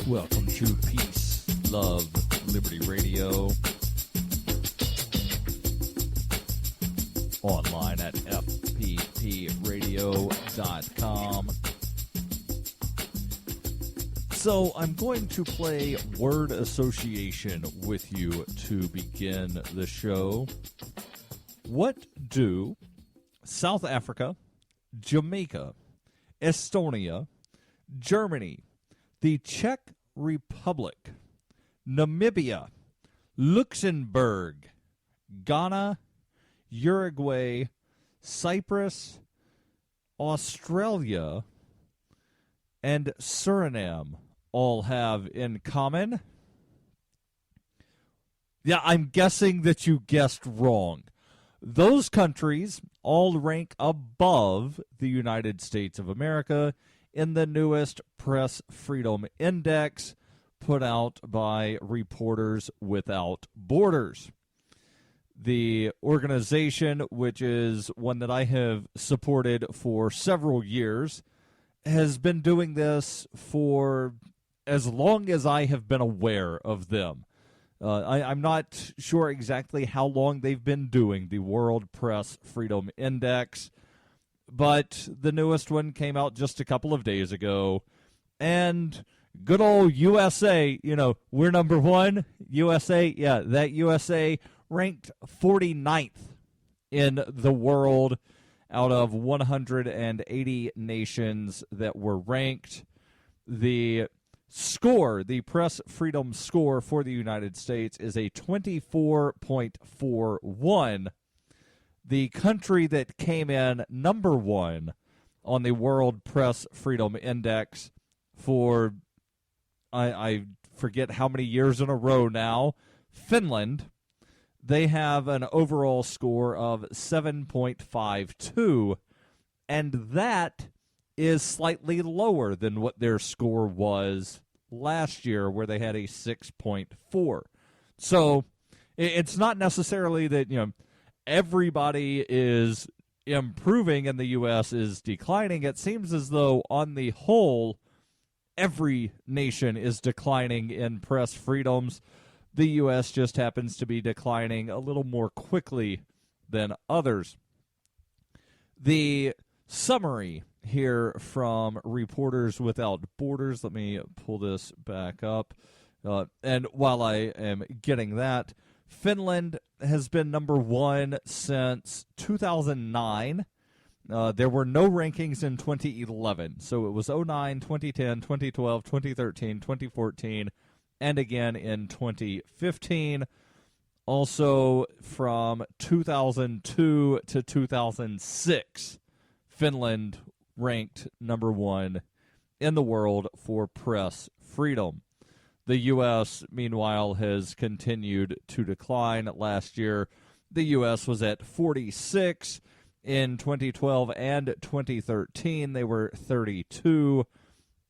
Welcome to Peace, Love, Liberty Radio. Online at fppradio.com. So I'm going to play word association with you to begin the show. What do South Africa, Jamaica, Estonia, Germany, the Czech Republic, Namibia, Luxembourg, Ghana, Uruguay, Cyprus, Australia, and Suriname all have in common? Yeah, I'm guessing that you guessed wrong. Those countries all rank above the United States of America in the newest Press Freedom Index put out by Reporters Without Borders. The organization, which is one that I have supported for several years, has been doing this for as long as I have been aware of them. I'm not sure exactly how long they've been doing the World Press Freedom Index, but the newest one came out just a couple of days ago, and good old USA, we're number one. USA, yeah, that USA ranked 49th in the world out of 180 nations that were ranked. The score, the press freedom score for the United States, is a 24.41. The country that came in number one on the World Press Freedom Index for, I forget how many years in a row now, Finland, they have an overall score of 7.52, and that is slightly lower than what their score was last year, where they had a 6.4. So it's not necessarily that, everybody is improving and the U.S. is declining. It seems as though, on the whole, every nation is declining in press freedoms. The U.S. just happens to be declining a little more quickly than others. The summary here from Reporters Without Borders, let me pull this back up. And while I am getting that, Finland has been number one since 2009. There were no rankings in 2011, so it was 2009, 2010, 2012, 2013, 2014, and again in 2015. Also, from 2002 to 2006, Finland ranked number one in the world for press freedom. The U.S., meanwhile, has continued to decline. Last year, the U.S. was at 46. In 2012 and 2013, they were 32.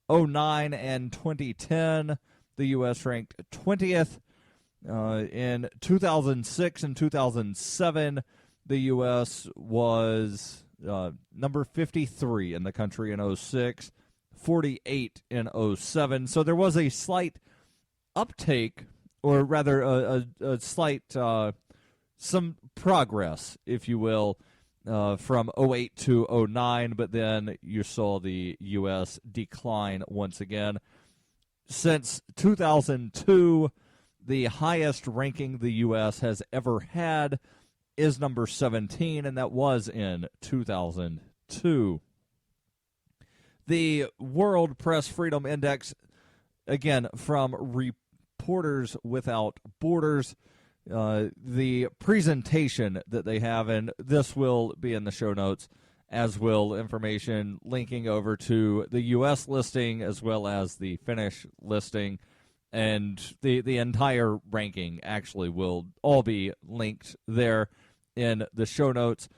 2009 and 2010, the U.S. ranked 20th. In 2006 and 2007, the U.S. was number 53 in the country in 06, 48 in 07. So there was a slight uptake, or rather a slight, some progress, if you will, from 08 to 09, but then you saw the U.S. decline once again. Since 2002, the highest ranking the U.S. has ever had is number 17, and that was in 2002. The World Press Freedom Index, again, from Reporters Without Borders, the presentation that they have, and this will be in the show notes, as will information linking over to the U.S. listing as well as the Finnish listing, and the entire ranking actually will all be linked there in the show notes.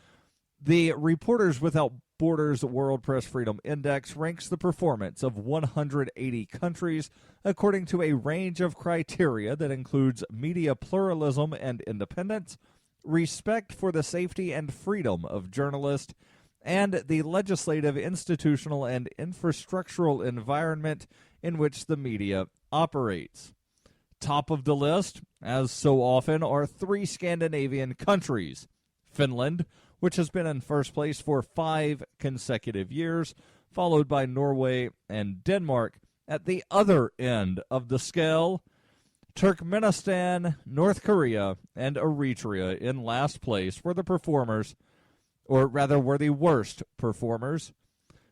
The Reporters Without Borders World Press Freedom Index ranks the performance of 180 countries according to a range of criteria that includes media pluralism and independence, respect for the safety and freedom of journalists, and the legislative, institutional, and infrastructural environment in which the media operates. Top of the list, as so often, are 3 Scandinavian countries. Finland, which has been in first place for 5 consecutive years, followed by Norway and Denmark. At the other end of the scale, Turkmenistan, North Korea, and Eritrea in last place were the performers, or rather were the worst performers.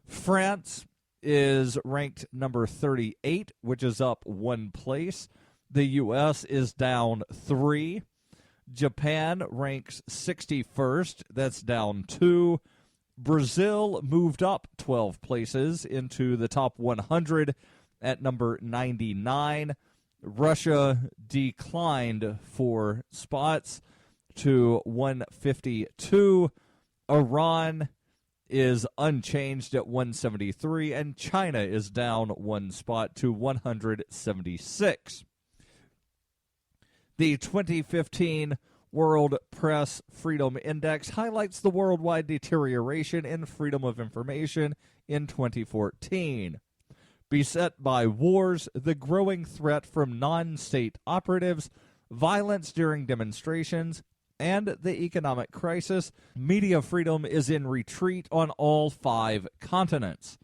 France is ranked number 38, which is up 1 place. The U.S. is down 3. Japan ranks 61st. That's down 2. Brazil moved up 12 places into the top 100 at number 99. Russia declined 4 spots to 152. Iran is unchanged at 173, and China is down 1 spot to 176. The 2015 World Press Freedom Index highlights the worldwide deterioration in freedom of information in 2014. Beset by wars, the growing threat from non-state operatives, violence during demonstrations, and the economic crisis, media freedom is in retreat on all 5 continents.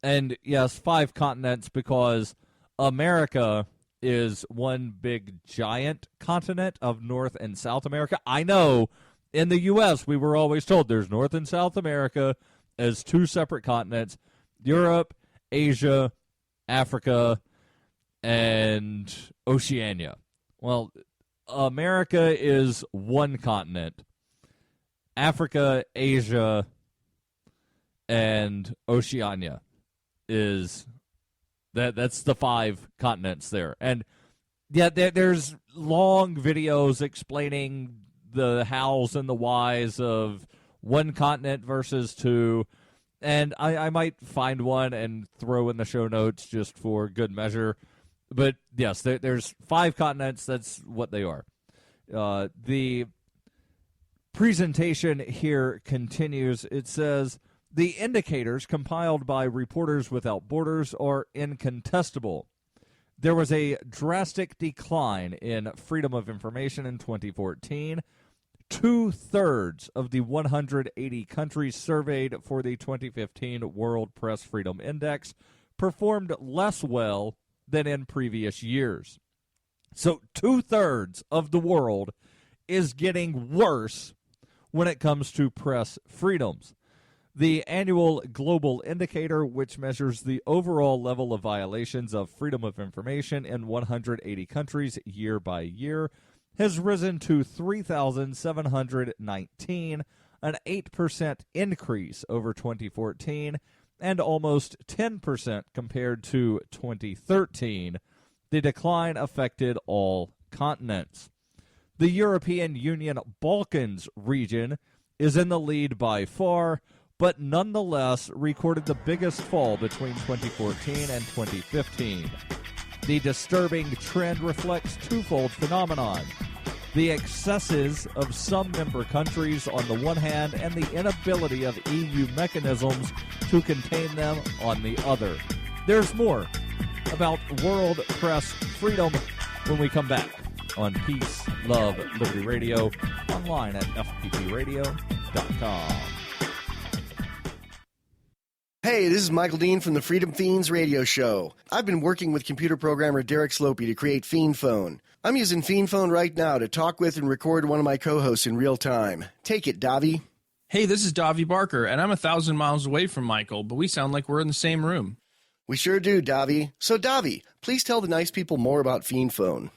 And yes, 5 continents because America is one big giant continent of North and South America. I know in the U.S. we were always told there's North and South America as 2 separate continents. Europe, Asia, Africa, and Oceania. Well, America is 1 continent. Africa, Asia, and Oceania is that's the 5 continents there. And yeah, there's long videos explaining the hows and the whys of 1 continent versus 2. And I might find one and throw in the show notes just for good measure. But yes, there's 5 continents. That's what they are. The presentation here continues. It says, the indicators compiled by Reporters Without Borders are incontestable. There was a drastic decline in freedom of information in 2014. 2/3 of the 180 countries surveyed for the 2015 World Press Freedom Index performed less well than in previous years. So 2/3 of the world is getting worse when it comes to press freedoms. The annual Global Indicator, which measures the overall level of violations of freedom of information in 180 countries year by year, has risen to 3,719, an 8% increase over 2014, and almost 10% compared to 2013. The decline affected all continents. The European Union Balkans region is in the lead by far, but nonetheless recorded the biggest fall between 2014 and 2015. The disturbing trend reflects twofold phenomenon: the excesses of some member countries on the one hand, and the inability of EU mechanisms to contain them on the other. There's more about world press freedom when we come back on Peace, Love, Liberty Radio, online at fppradio.com. Hey, this is Michael Dean from the Freedom Fiends radio show. I've been working with computer programmer Derek Slopey to create Fiend Phone. I'm using Fiend Phone right now to talk with and record one of my co-hosts in real time. Take it, Davi. Hey, this is Davi Barker, and I'm 1,000 miles away from Michael, but we sound like we're in the same room. We sure do, Davi. So, Davi, please tell the nice people more about Fiend Phone.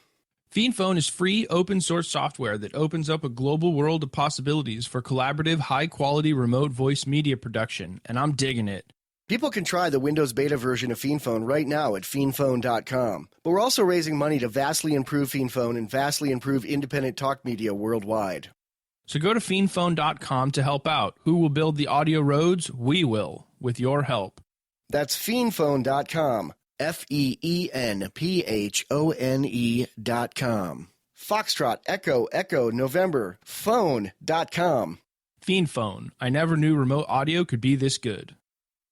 Fiend Phone is free, open-source software that opens up a global world of possibilities for collaborative, high-quality remote voice media production, and I'm digging it. People can try the Windows beta version of Fiend Phone right now at fiendphone.com. But we're also raising money to vastly improve Fiend Phone and vastly improve independent talk media worldwide. So go to fiendphone.com to help out. Who will build the audio roads? We will, with your help. That's fiendphone.com. FEENPHONE.com. Foxtrot, Echo, November, phone.com. Fiend Phone. I never knew remote audio could be this good.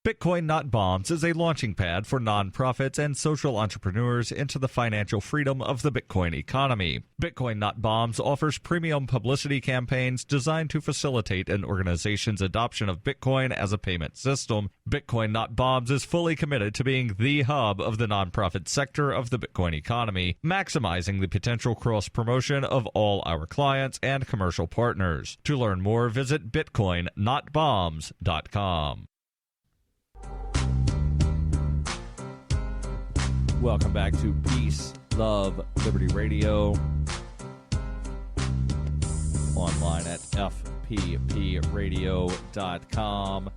Bitcoin Not Bombs is a launching pad for nonprofits and social entrepreneurs into the financial freedom of the Bitcoin economy. Bitcoin Not Bombs offers premium publicity campaigns designed to facilitate an organization's adoption of Bitcoin as a payment system. Bitcoin Not Bombs is fully committed to being the hub of the nonprofit sector of the Bitcoin economy, maximizing the potential cross-promotion of all our clients and commercial partners. To learn more, visit bitcoinnotbombs.com. Welcome back to Peace, Love, Liberty Radio. Online at fppradio.com.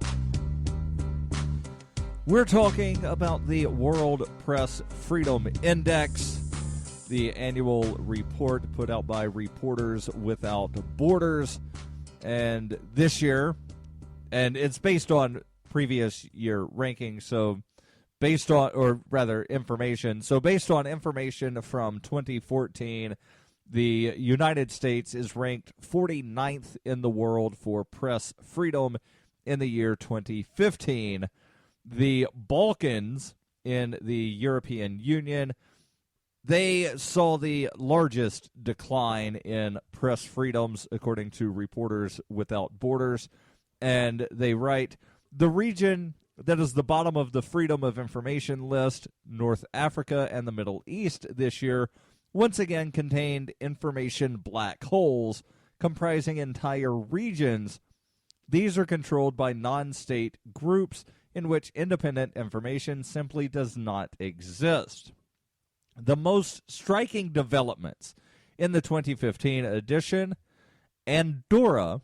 We're talking about the World Press Freedom Index, the annual report put out by Reporters Without Borders. And this year, and it's based on previous year rankings, so based on, or rather information. So based on information from 2014, the United States is ranked 49th in the world for press freedom in the year 2015. The Balkans in the European Union, they saw the largest decline in press freedoms, according to Reporters Without Borders. And they write, the region that is the bottom of the Freedom of Information list, North Africa and the Middle East this year, once again contained information black holes comprising entire regions. These are controlled by non-state groups in which independent information simply does not exist. The most striking developments in the 2015 edition, Andorra,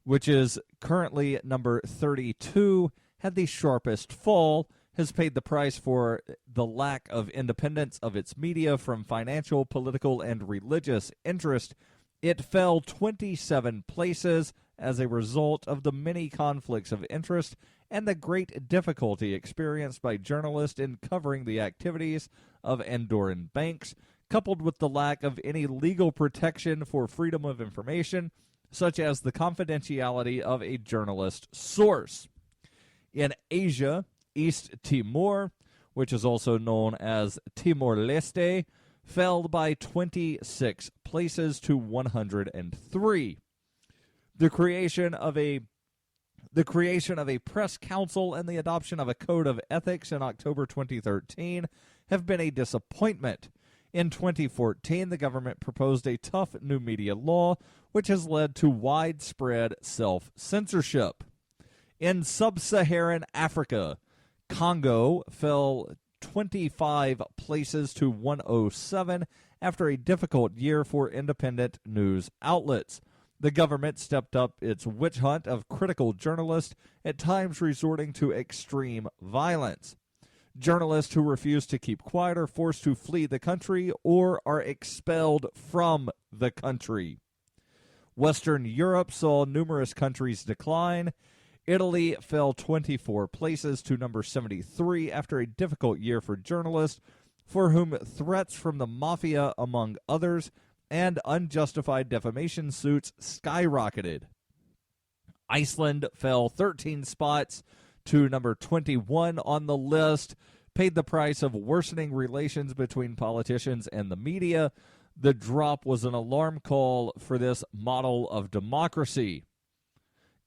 which is currently number 32, had the sharpest fall, has paid the price for the lack of independence of its media from financial, political, and religious interest. It fell 27 places as a result of the many conflicts of interest and the great difficulty experienced by journalists in covering the activities of Andorran banks, coupled with the lack of any legal protection for freedom of information, such as the confidentiality of a journalist source. In Asia, East Timor, which is also known as Timor-Leste, fell by 26 places to 103. The creation of a press council and the adoption of a code of ethics in October 2013 have been a disappointment. In 2014, the government proposed a tough new media law, which has led to widespread self-censorship. In sub-Saharan Africa, Congo fell 25 places to 107 after a difficult year for independent news outlets. The government stepped up its witch hunt of critical journalists, at times resorting to extreme violence. Journalists who refuse to keep quiet are forced to flee the country or are expelled from the country. Western Europe saw numerous countries decline. Italy fell 24 places to number 73 after a difficult year for journalists, for whom threats from the mafia, among others, and unjustified defamation suits skyrocketed. Iceland fell 13 spots to number 21 on the list, paid the price of worsening relations between politicians and the media. The drop was an alarm call for this model of democracy.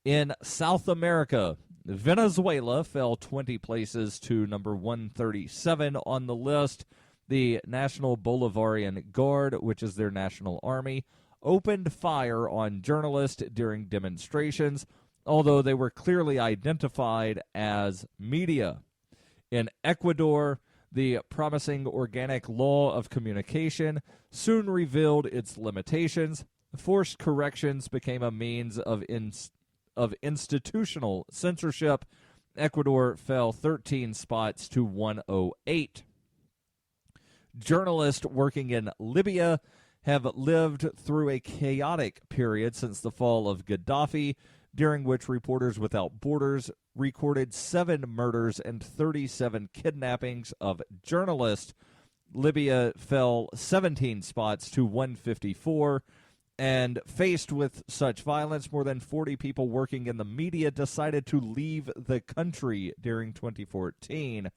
In South America, Venezuela fell 20 places to number 137 on the list. The National Bolivarian Guard, which is their national army, opened fire on journalists during demonstrations, although they were clearly identified as media. In Ecuador, the promising organic law of communication soon revealed its limitations. Forced corrections became a means of institutional censorship. Ecuador fell 13 spots to 108. Journalists working in Libya have lived through a chaotic period since the fall of Gaddafi, during which Reporters Without Borders recorded 7 murders and 37 kidnappings of journalists. Libya fell 17 spots to 154. And faced with such violence, more than 40 people working in the media decided to leave the country during 2014.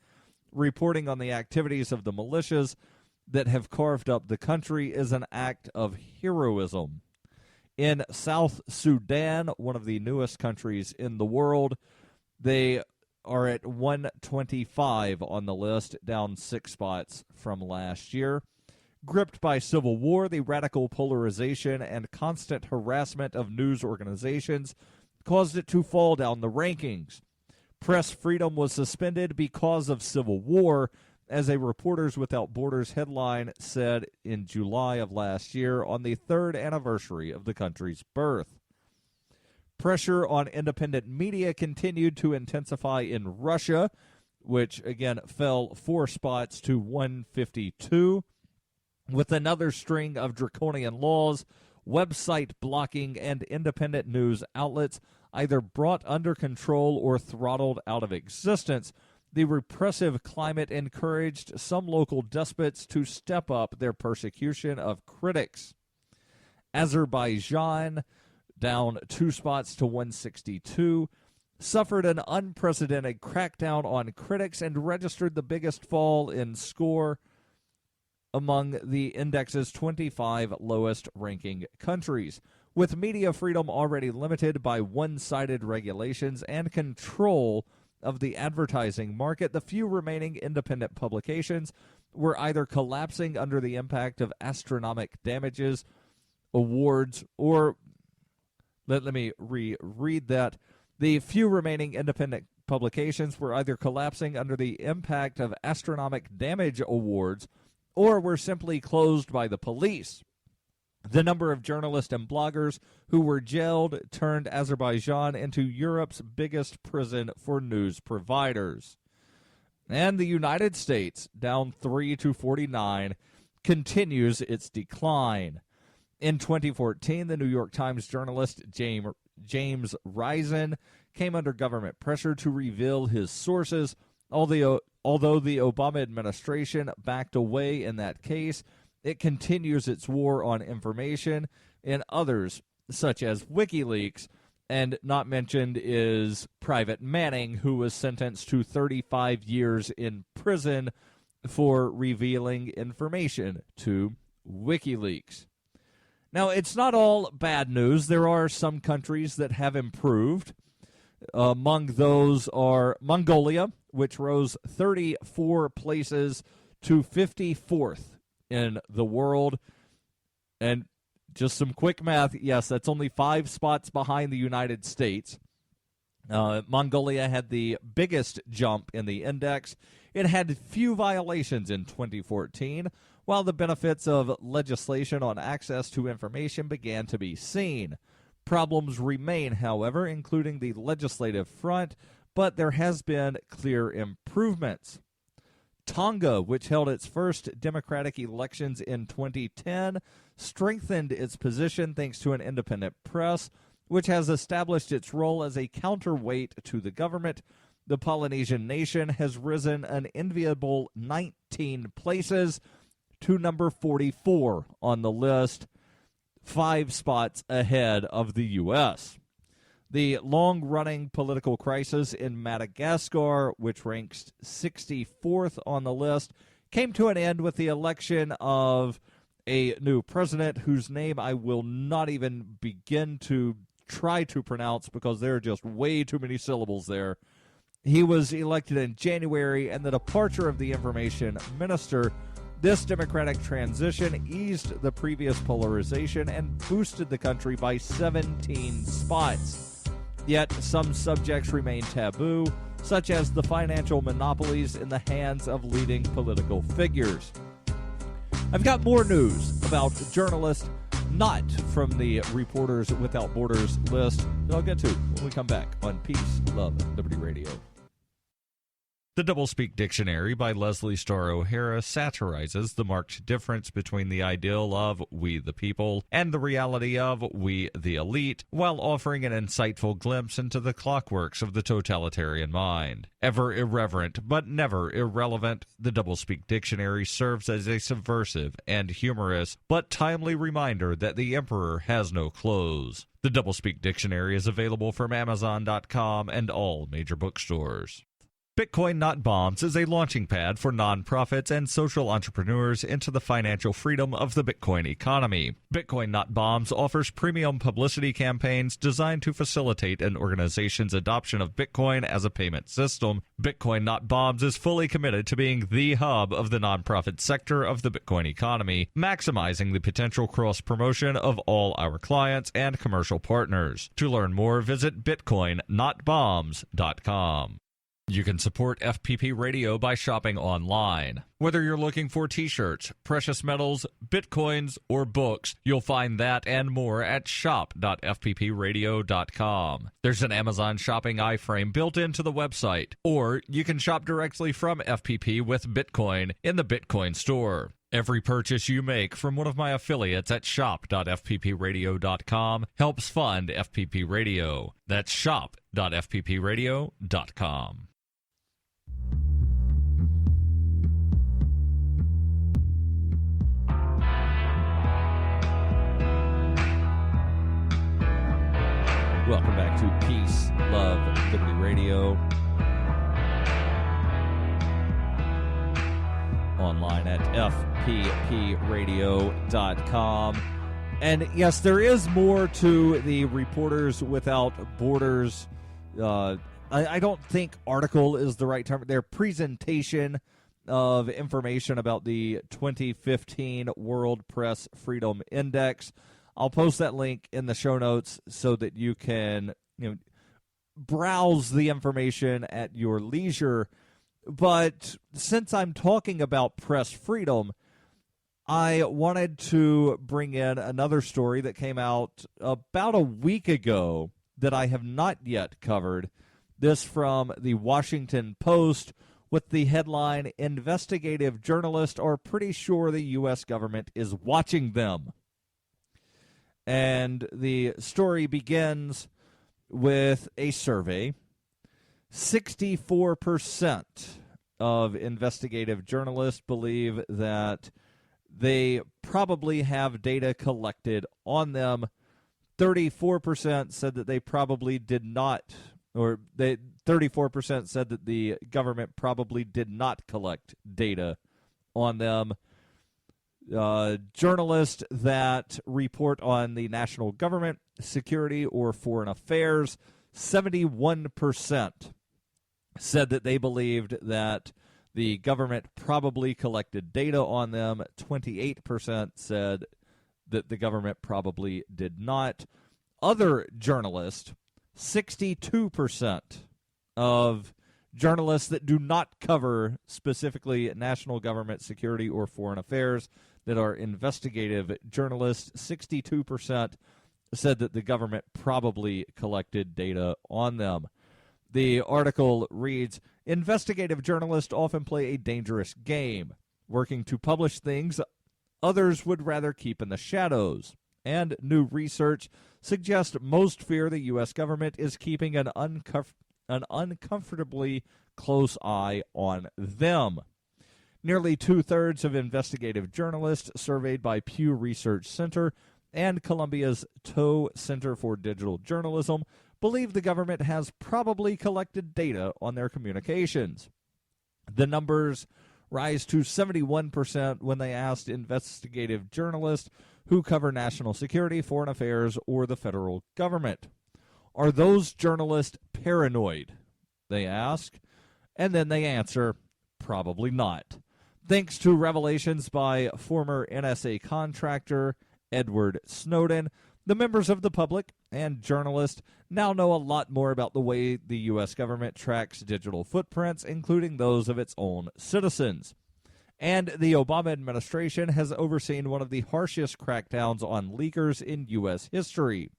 Reporting on the activities of the militias that have carved up the country is an act of heroism. In South Sudan, one of the newest countries in the world, they are at 125 on the list, down 6 spots from last year. Gripped by civil war, the radical polarization and constant harassment of news organizations caused it to fall down the rankings. Press freedom was suspended because of civil war, as a Reporters Without Borders headline said in July of last year on the 3rd anniversary of the country's birth. Pressure on independent media continued to intensify in Russia, which again fell 4 spots to 152. With another string of draconian laws, website blocking, and independent news outlets either brought under control or throttled out of existence, the repressive climate encouraged some local despots to step up their persecution of critics. Azerbaijan, down 2 spots to 162, suffered an unprecedented crackdown on critics and registered the biggest fall in score among the index's 25 lowest-ranking countries. With media freedom already limited by one-sided regulations and control of the advertising market, the few remaining independent publications were either collapsing under the impact of astronomical damages awards or, let me reread that, the few remaining independent publications were either collapsing under the impact of astronomical damage awards or were simply closed by the police. The number of journalists and bloggers who were jailed turned Azerbaijan into Europe's biggest prison for news providers. And the United States, down 3 to 49, continues its decline. In 2014, the New York Times journalist James Risen came under government pressure to reveal his sources. Although the Obama administration backed away in that case, it continues its war on information, and others, such as WikiLeaks, and not mentioned is Private Manning, who was sentenced to 35 years in prison for revealing information to WikiLeaks. Now, it's not all bad news. There are some countries that have improved. Among those are Mongolia, which rose 34 places to 54th in the world. And just some quick math, yes, that's only 5 spots behind the United States. Mongolia had the biggest jump in the index. It had few violations in 2014, while the benefits of legislation on access to information began to be seen. Problems remain, however, including the legislative front, but there has been clear improvements. Tonga, which held its first democratic elections in 2010, strengthened its position thanks to an independent press, which has established its role as a counterweight to the government. The Polynesian nation has risen an enviable 19 places to number 44 on the list, 5 spots ahead of the U.S. The long-running political crisis in Madagascar, which ranks 64th on the list, came to an end with the election of a new president whose name I will not even begin to try to pronounce because there are just way too many syllables there. He was elected in January, and the departure of the information minister, this democratic transition eased the previous polarization and boosted the country by 17 spots. Yet some subjects remain taboo, such as the financial monopolies in the hands of leading political figures. I've got more news about journalists not from the Reporters Without Borders list that I'll get to when we come back on Peace, Love, Liberty Radio. The Doublespeak Dictionary by Leslie Starr O'Hara satirizes the marked difference between the ideal of we the people and the reality of we the elite, while offering an insightful glimpse into the clockworks of the totalitarian mind. Ever irreverent but never irrelevant, the Doublespeak Dictionary serves as a subversive and humorous but timely reminder that the emperor has no clothes. The Doublespeak Dictionary is available from Amazon.com and all major bookstores. Bitcoin Not Bombs is a launching pad for nonprofits and social entrepreneurs into the financial freedom of the Bitcoin economy. Bitcoin Not Bombs offers premium publicity campaigns designed to facilitate an organization's adoption of Bitcoin as a payment system. Bitcoin Not Bombs is fully committed to being the hub of the nonprofit sector of the Bitcoin economy, maximizing the potential cross-promotion of all our clients and commercial partners. To learn more, visit bitcoinnotbombs.com. You can support FPP Radio by shopping online. Whether you're looking for t-shirts, precious metals, bitcoins, or books, you'll find that and more at shop.fppradio.com. There's an Amazon shopping iframe built into the website, or you can shop directly from FPP with Bitcoin in the Bitcoin store. Every purchase you make from one of my affiliates at shop.fppradio.com helps fund FPP Radio. That's shop.fppradio.com. Welcome back to Peace, Love, Liberty Radio. Online at fppradio.com. And yes, there is more to the Reporters Without Borders. I don't think article is the right term. Their presentation of information about the 2015 World Press Freedom Index. I'll post that link in the show notes so that you can, browse the information at your leisure. But since I'm talking about press freedom, I wanted to bring in another story that came out about a week ago that I have not yet covered. This from the Washington Post with the headline, "Investigative Journalists Are Pretty Sure the U.S. Government is Watching Them." And the story begins with a survey. 64% of investigative journalists believe that they probably have data collected on them. 34% said that they probably did not, 34% said that the government probably did not collect data on them. Journalists that report on the national government, security, or foreign affairs, 71% said that they believed that the government probably collected data on them. 28% said that the government probably did not. Other journalists, 62% of journalists that do not cover specifically national government, security, or foreign affairs, that are investigative journalists, 62% said that the government probably collected data on them. The article reads, "Investigative journalists often play a dangerous game, working to publish things others would rather keep in the shadows. And new research suggests most fear the U.S. government is keeping an uncomfortably close eye on them." Nearly two-thirds of investigative journalists surveyed by Pew Research Center and Columbia's Toe Center for Digital Journalism believe the government has probably collected data on their communications. The numbers rise to 71% when they asked investigative journalists who cover national security, foreign affairs, or the federal government. Are those journalists paranoid? They ask, and then they answer, probably not. Thanks to revelations by former NSA contractor Edward Snowden, the members of the public and journalists now know a lot more about the way the U.S. government tracks digital footprints, including those of its own citizens. And the Obama administration has overseen one of the harshest crackdowns on leakers in U.S. history.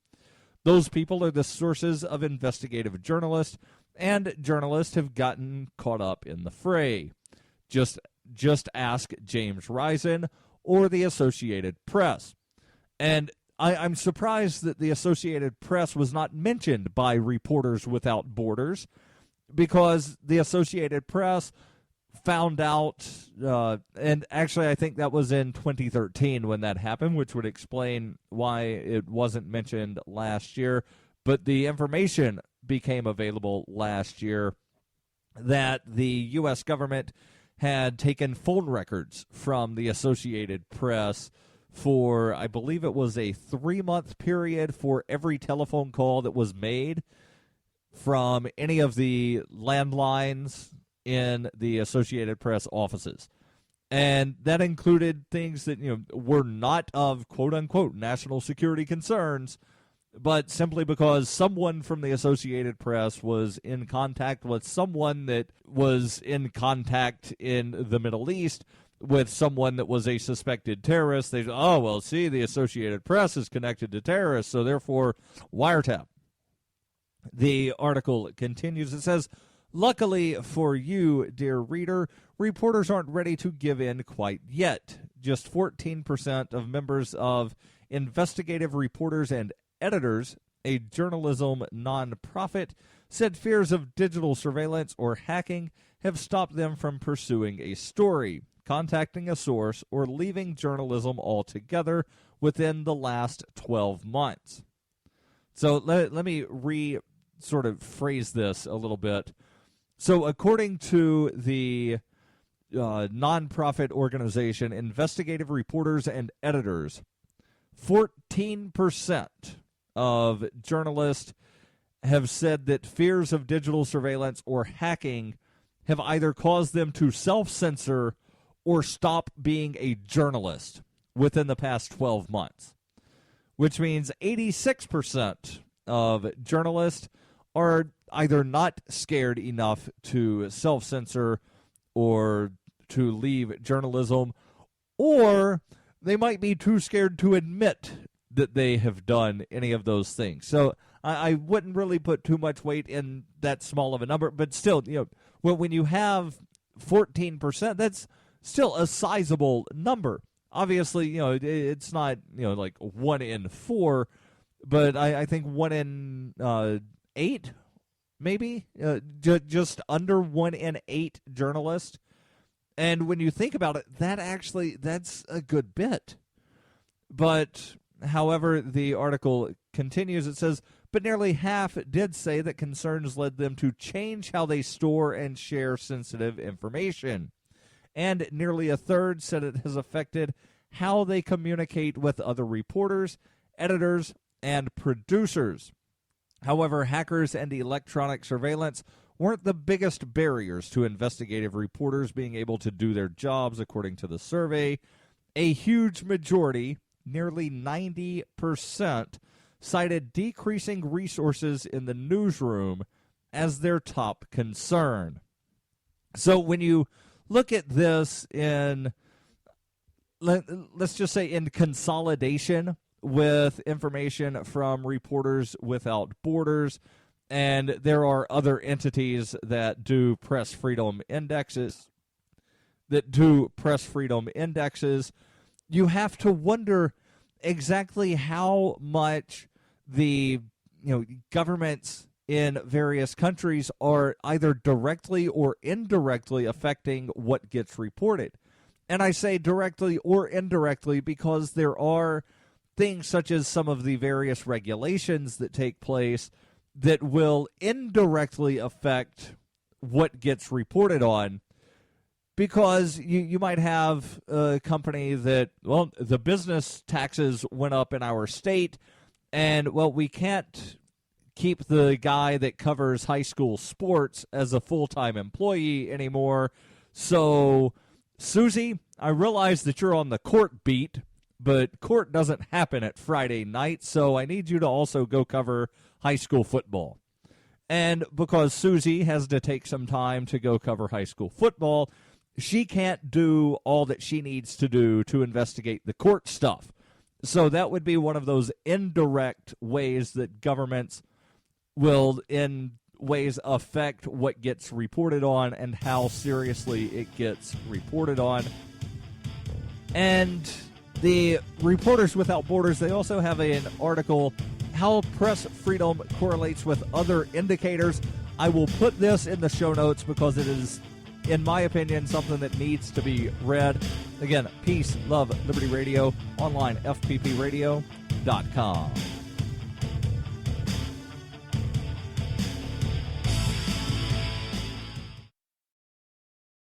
Those people are the sources of investigative journalists and journalists have gotten caught up in the fray. Just ask James Risen or the Associated Press. And I'm surprised that the Associated Press was not mentioned by Reporters Without Borders, because the Associated Press found out, and actually I think that was in 2013 when that happened, which would explain why it wasn't mentioned last year. But the information became available last year that the U.S. government had taken phone records from the Associated Press for, I believe it was a 3-month period for every telephone call that was made from any of the landlines in the Associated Press offices. And that included things that, were not of quote-unquote national security concerns, but simply because someone from the Associated Press was in contact with someone that was in contact in the Middle East with someone that was a suspected terrorist. They, the Associated Press is connected to terrorists, so therefore wiretap. The article continues. It says, luckily for you, dear reader, reporters aren't ready to give in quite yet. Just 14% of members of Investigative Reporters and Editors, a journalism nonprofit, said fears of digital surveillance or hacking have stopped them from pursuing a story, contacting a source, or leaving journalism altogether within the last 12 months. So let me sort of phrase this a little bit. So according to the nonprofit organization Investigative Reporters and Editors, 14% of journalists have said that fears of digital surveillance or hacking have either caused them to self-censor or stop being a journalist within the past 12 months, which means 86% of journalists are either not scared enough to self-censor or to leave journalism, or they might be too scared to admit that they have done any of those things. So I wouldn't really put too much weight in that small of a number, but still, when you have 14%, that's still a sizable number. Obviously, it's not, like 1 in 4, but I think 1 in 8, maybe, just under 1 in 8 journalists. And when you think about it, that's a good bit. But however, the article continues. It says, but nearly half did say that concerns led them to change how they store and share sensitive information. And nearly a third said it has affected how they communicate with other reporters, editors, and producers. However, hackers and electronic surveillance weren't the biggest barriers to investigative reporters being able to do their jobs, according to the survey. A huge majority, nearly 90%, cited decreasing resources in the newsroom as their top concern. So when you look at this in, let's just say, in consolidation with information from Reporters Without Borders, and there are other entities that do press freedom indexes, you have to wonder exactly how much the governments in various countries are either directly or indirectly affecting what gets reported. And I say directly or indirectly because there are things such as some of the various regulations that take place that will indirectly affect what gets reported on. Because you might have a company that, the business taxes went up in our state, and, we can't keep the guy that covers high school sports as a full-time employee anymore. So, Susie, I realize that you're on the court beat, but court doesn't happen at Friday night, so I need you to also go cover high school football. And because Susie has to take some time to go cover high school football, she can't do all that she needs to do to investigate the court stuff. So that would be one of those indirect ways that governments will, in ways affect what gets reported on and how seriously it gets reported on. And the Reporters Without Borders, they also have an article, How Press Freedom Correlates with Other Indicators. I will put this in the show notes because it is, in my opinion, something that needs to be read. Again, Peace, Love, Liberty Radio, online, fppradio.com.